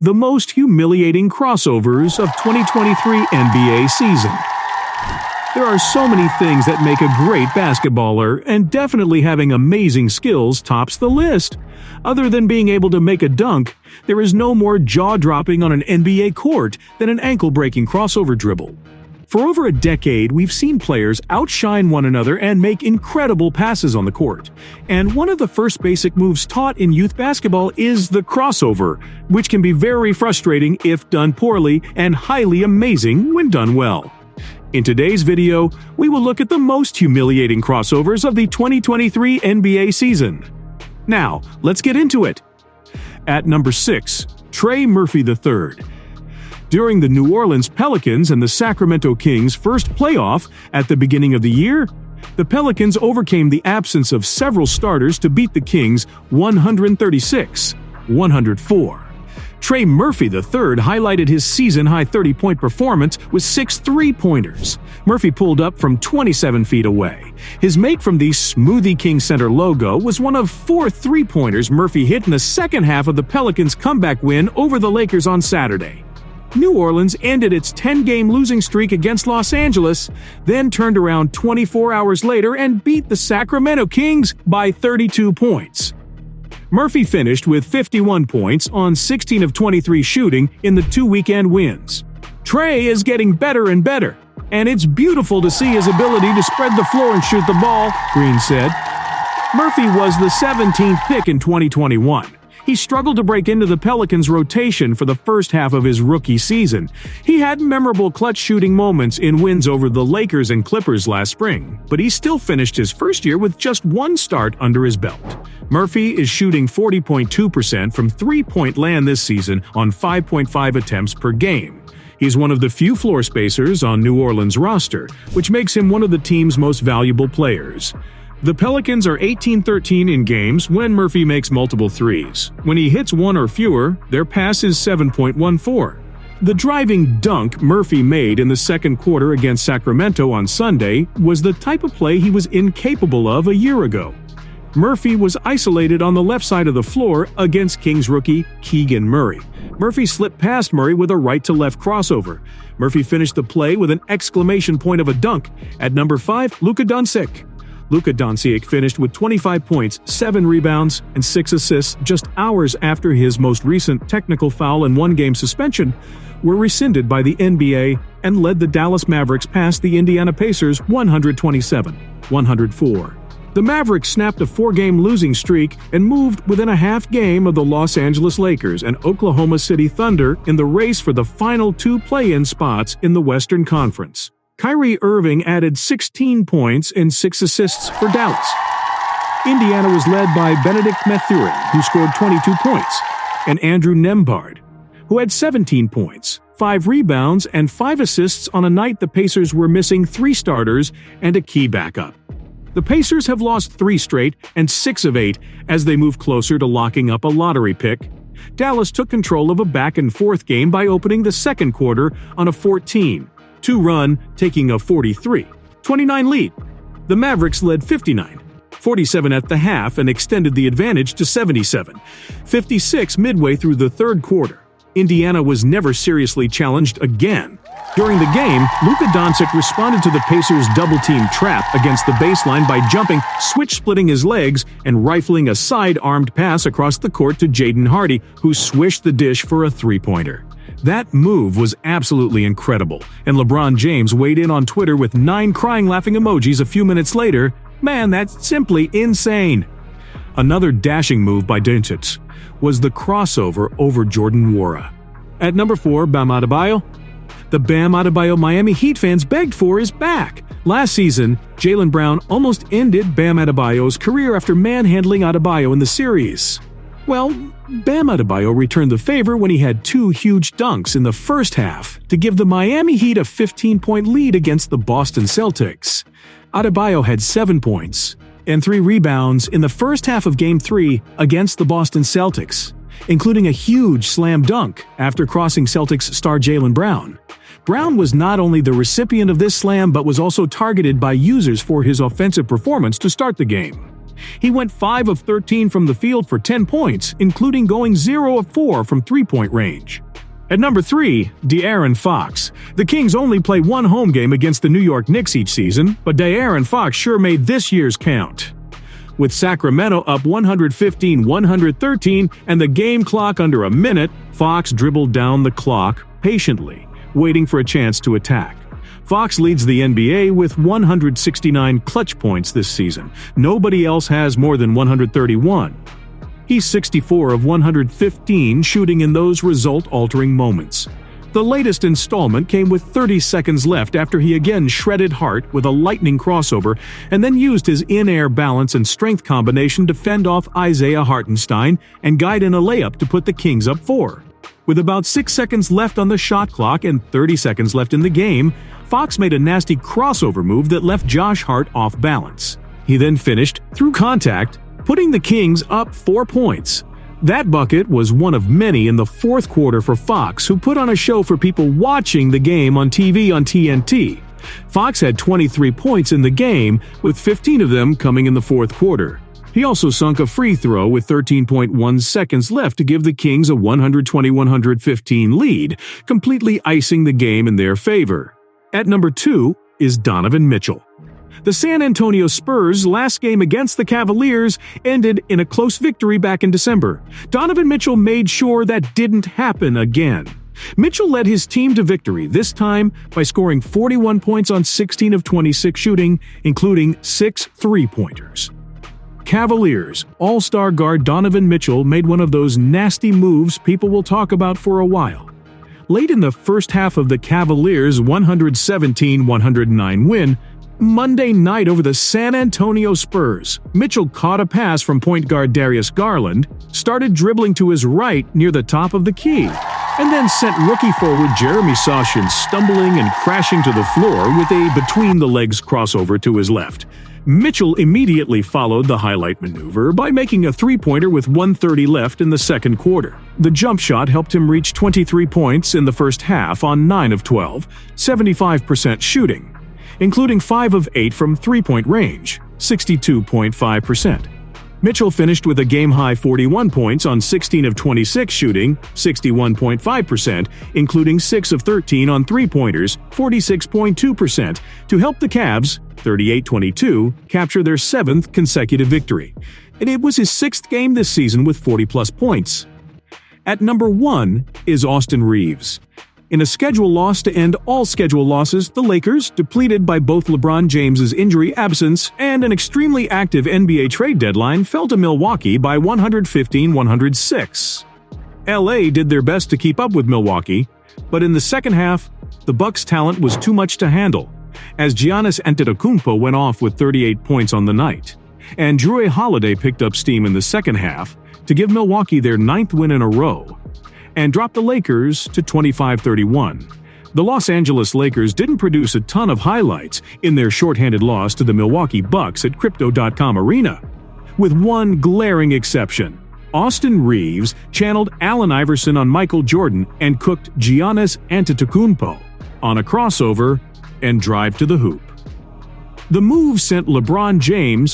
the most humiliating crossovers of 2023 NBA season. There are so many things that make a great basketballer, and definitely having amazing skills tops the list. Other than being able to make a dunk, there is no more jaw-dropping on an NBA court than an ankle-breaking crossover dribble. For over a decade, we've seen players outshine one another and make incredible passes on the court. And one of the first basic moves taught in youth basketball is the crossover, which can be very frustrating if done poorly and highly amazing when done well. In today's video, we will look at the most humiliating crossovers of the 2023 NBA season. Now, let's get into it. At number 6, Trey Murphy III. During the New Orleans Pelicans and the Sacramento Kings' first playoff at the beginning of the year, the Pelicans overcame the absence of several starters to beat the Kings 136-104. Trey Murphy III highlighted his season-high 30-point performance with 6 three-pointers. Murphy pulled up from 27 feet away. His make from the Smoothie King Center logo was one of 4 three-pointers Murphy hit in the second half of the Pelicans' comeback win over the Lakers on Saturday. New Orleans ended its 10-game losing streak against Los Angeles, then turned around 24 hours later and beat the Sacramento Kings by 32 points. Murphy finished with 51 points on 16 of 23 shooting in the 2 weekend wins. Trey is getting better and better, and it's beautiful to see his ability to spread the floor and shoot the ball, Green said. Murphy was the 17th pick in 2021. He struggled to break into the Pelicans' rotation for the first half of his rookie season. He had memorable clutch shooting moments in wins over the Lakers and Clippers last spring, but he still finished his first year with just 1 start under his belt. Murphy is shooting 40.2% from three-point land this season on 5.5 attempts per game. He's one of the few floor spacers on New Orleans' roster, which makes him one of the team's most valuable players. The Pelicans are 18-13 in games when Murphy makes multiple threes. When he hits 1 or fewer, their pass is 7.14. The driving dunk Murphy made in the second quarter against Sacramento on Sunday was the type of play he was incapable of a year ago. Murphy was isolated on the left side of the floor against Kings rookie Keegan Murray. Murphy slipped past Murray with a right-to-left crossover. Murphy finished the play with an exclamation point of a dunk. At number 5, Luka Doncic. Luka Doncic finished with 25 points, 7 rebounds, and 6 assists just hours after his most recent technical foul and 1-game suspension were rescinded by the NBA and led the Dallas Mavericks past the Indiana Pacers 127-104. The Mavericks snapped a 4-game losing streak and moved within a half game of the Los Angeles Lakers and Oklahoma City Thunder in the race for the final 2 play-in spots in the Western Conference. Kyrie Irving added 16 points and 6 assists for Dallas. Indiana was led by Benedict Mathurin, who scored 22 points, and Andrew Nembhard, who had 17 points, 5 rebounds, and 5 assists on a night the Pacers were missing 3 starters and a key backup. The Pacers have lost 3 straight and 6 of 8 as they move closer to locking up a lottery pick. Dallas took control of a back-and-forth game by opening the second quarter on a 14-2 run, taking a 43-29 lead. The Mavericks led 59-47 at the half and extended the advantage to 77-56 midway through the third quarter. Indiana was never seriously challenged again. During the game, Luka Doncic responded to the Pacers' double-team trap against the baseline by jumping, switch-splitting his legs, and rifling a side-armed pass across the court to Jaden Hardy, who swished the dish for a three-pointer. That move was absolutely incredible, and LeBron James weighed in on Twitter with 9 crying laughing emojis a few minutes later. Man, that's simply insane. Another dashing move by Doncic was the crossover over Jordan Nwora. At number 4, Bam Adebayo. The Bam Adebayo Miami Heat fans begged for is back. Last season, Jaylen Brown almost ended Bam Adebayo's career after manhandling Adebayo in the series. Well, Bam Adebayo returned the favor when he had 2 huge dunks in the first half to give the Miami Heat a 15-point lead against the Boston Celtics. Adebayo had 7 points and 3 rebounds in the first half of Game 3 against the Boston Celtics, including a huge slam dunk after crossing Celtics star Jaylen Brown. Brown was not only the recipient of this slam but was also targeted by users for his offensive performance to start the game. He went 5 of 13 from the field for 10 points, including going 0 of 4 from three-point range. At number 3, De'Aaron Fox. The Kings only play one home game against the New York Knicks each season, but De'Aaron Fox sure made this year's count. With Sacramento up 115-113 and the game clock under a minute, Fox dribbled down the clock patiently, waiting for a chance to attack. Fox leads the NBA with 169 clutch points this season. Nobody else has more than 131. He's 64 of 115 shooting in those result-altering moments. The latest installment came with 30 seconds left after he again shredded Hart with a lightning crossover and then used his in-air balance and strength combination to fend off Isaiah Hartenstein and guide in a layup to put the Kings up 4. With about 6 seconds left on the shot clock and 30 seconds left in the game, Fox made a nasty crossover move that left Josh Hart off balance. He then finished, through contact, putting the Kings up 4 points. That bucket was one of many in the fourth quarter for Fox, who put on a show for people watching the game on TV on TNT. Fox had 23 points in the game, with 15 of them coming in the fourth quarter. He also sunk a free throw with 13.1 seconds left to give the Kings a 120-115 lead, completely icing the game in their favor. At number 2 is Donovan Mitchell. The San Antonio Spurs' last game against the Cavaliers ended in a close victory back in December. Donovan Mitchell made sure that didn't happen again. Mitchell led his team to victory, this time by scoring 41 points on 16 of 26 shooting, including 6 three-pointers. Cavaliers all-star guard Donovan Mitchell made one of those nasty moves people will talk about for a while. Late in the first half of the Cavaliers' 117-109 win, Monday night over the San Antonio Spurs, Mitchell caught a pass from point guard Darius Garland, started dribbling to his right near the top of the key, and then sent rookie forward Jeremy Sochan stumbling and crashing to the floor with a between-the-legs crossover to his left. Mitchell immediately followed the highlight maneuver by making a three-pointer with 1:30 left in the second quarter. The jump shot helped him reach 23 points in the first half on 9 of 12, 75% shooting, including 5 of 8 from three-point range, 62.5%. Mitchell finished with a game-high 41 points on 16 of 26 shooting, 61.5%, including 6 of 13 on three-pointers, 46.2%, to help the Cavs, 38-22, capture their 7th consecutive victory. And it was his 6th game this season with 40-plus points. At number 1 is Austin Reaves. In a schedule loss to end all schedule losses, the Lakers, depleted by both LeBron James's injury absence and an extremely active NBA trade deadline, fell to Milwaukee by 115-106. LA did their best to keep up with Milwaukee, but in the second half, the Bucks' talent was too much to handle, as Giannis Antetokounmpo went off with 38 points on the night, and Jrue Holiday picked up steam in the second half to give Milwaukee their 9th win in a row, and dropped the Lakers to 25-31. The Los Angeles Lakers didn't produce a ton of highlights in their shorthanded loss to the Milwaukee Bucks at Crypto.com Arena, with one glaring exception. Austin Reaves channeled Allen Iverson on Michael Jordan and cooked Giannis Antetokounmpo on a crossover and drive to the hoop. The move sent LeBron James